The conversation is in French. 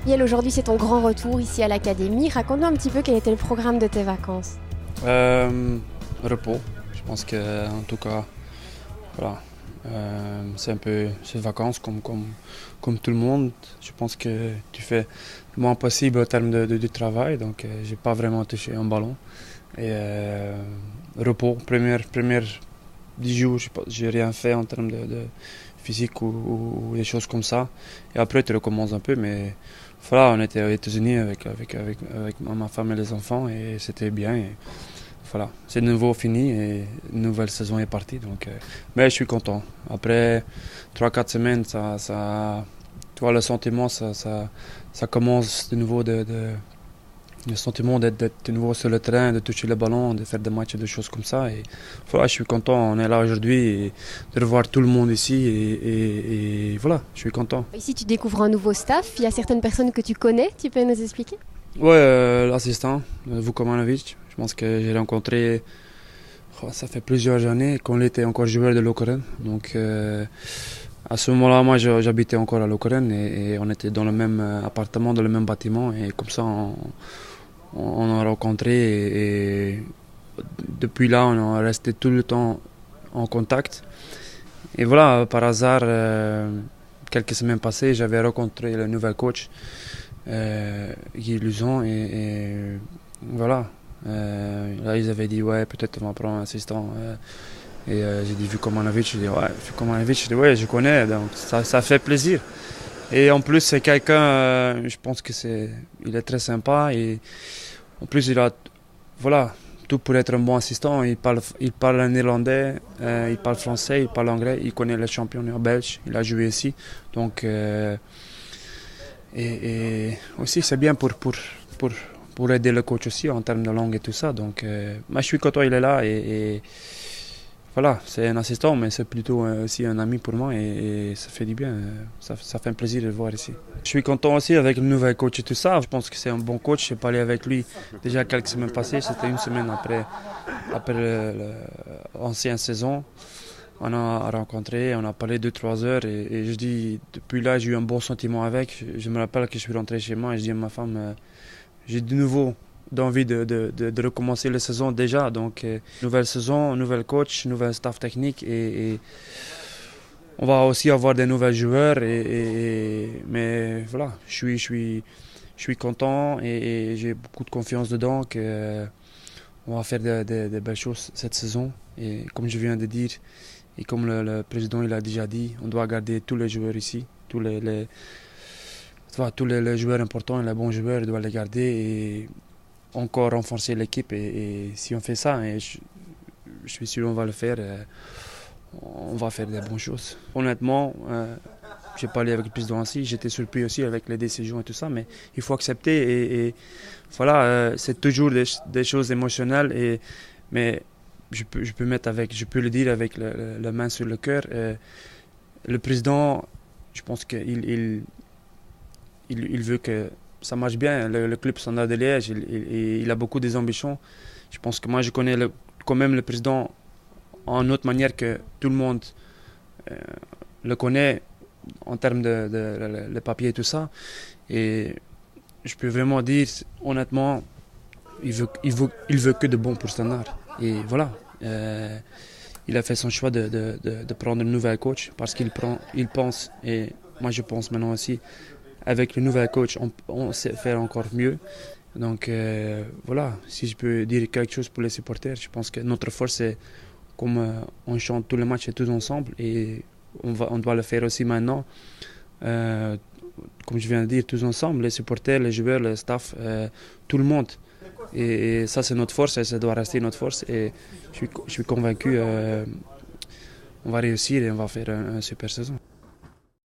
Yael, aujourd'hui c'est ton grand retour ici à l'académie. Raconte-nous un petit peu quel était le programme de tes vacances. Repos. Je pense que, en tout cas, voilà, c'est un peu ces vacances comme tout le monde. Je pense que tu fais le moins possible en termes du travail, donc j'ai pas vraiment touché un ballon. Et repos, première 10 jours, j'ai rien fait en termes de physique ou des choses comme ça. Et après, tu recommences un peu, mais voilà, on était aux États-Unis avec ma femme et les enfants et c'était bien. Et voilà, c'est de nouveau fini et une nouvelle saison est partie. Donc, mais je suis content. Après 3-4 semaines, tu vois, le sentiment, ça commence de nouveau le sentiment d'être de nouveau sur le terrain, de toucher le ballon, de faire des matchs et des choses comme ça. Et voilà, je suis content, on est là aujourd'hui et de revoir tout le monde ici et voilà, je suis content. Ici tu découvres un nouveau staff, il y a certaines personnes que tu connais, tu peux nous expliquer? Ouais, l'assistant, Vukomanovic, je pense que j'ai rencontré, ça fait plusieurs années, quand il était encore joueur de Lokeren. Donc à ce moment-là, moi j'habitais encore à Lokeren et on était dans le même appartement, dans le même bâtiment et comme ça on a rencontré et depuis là on est resté tout le temps en contact. Et voilà, par hasard, quelques semaines passées, j'avais rencontré le nouvel coach, Guy Luzon, et voilà. Là ils avaient dit ouais, peut-être on va prendre un assistant. Et j'ai dit Vukomanovic, j'ai dit ouais, Vukomanovic, j'ai dit ouais, je connais, donc ça fait plaisir. Et en plus c'est quelqu'un, je pense que il est très sympa et en plus il a voilà tout pour être un bon assistant. Il parle néerlandais, il parle français, il parle anglais, il connaît le championnat belge, il a joué ici, donc et aussi c'est bien pour aider le coach aussi en termes de langue et tout ça. Donc moi je suis content, il est là et voilà, c'est un assistant, mais c'est plutôt aussi un ami pour moi et ça fait du bien, ça fait un plaisir de le voir ici. Je suis content aussi avec le nouvel coach et tout ça, je pense que c'est un bon coach, j'ai parlé avec lui déjà quelques semaines passées, c'était une semaine après l'ancienne saison. On a rencontré, on a parlé 2-3 heures et je dis, depuis là j'ai eu un bon sentiment avec. Je me rappelle que je suis rentré chez moi et je dis à ma femme, j'ai de nouveau d'envie de recommencer la saison déjà. Donc, nouvelle saison, nouvel coach, nouvel staff technique et on va aussi avoir des nouveaux joueurs. Mais voilà, je suis content et j'ai beaucoup de confiance dedans qu'on va faire de belles choses cette saison. Et comme je viens de dire, et comme le président il a déjà dit, on doit garder tous les joueurs ici, tous les joueurs importants et les bons joueurs, on doit les garder et encore renforcer l'équipe et si on fait ça, et je suis sûr qu'on va le faire, on va faire des bonnes choses. Honnêtement, j'ai parlé avec le président aussi, j'étais surpris aussi avec les décisions et tout ça, mais il faut accepter et voilà, c'est toujours des choses émotionnelles, mais je peux le dire avec la main sur le cœur. Le président, je pense qu'il veut que ça marche bien. Le club Standard de Liège, il a beaucoup d'ambitions. Je pense que moi, je connais quand même le président en autre manière que tout le monde le connaît en termes de papier et tout ça. Et je peux vraiment dire, honnêtement, il veut que de bon pour Standard. Et voilà. Il a fait son choix de prendre un nouvel coach parce qu'il pense, et moi je pense maintenant aussi, avec le nouvel coach, on sait faire encore mieux. Donc voilà, si je peux dire quelque chose pour les supporters, je pense que notre force, c'est comme on chante tous les matchs et tous ensemble, et on doit le faire aussi maintenant. Comme je viens de dire, tous ensemble, les supporters, les joueurs, le staff, tout le monde. Et ça, c'est notre force et ça doit rester notre force. Et je suis convaincu, on va réussir et on va faire une super saison.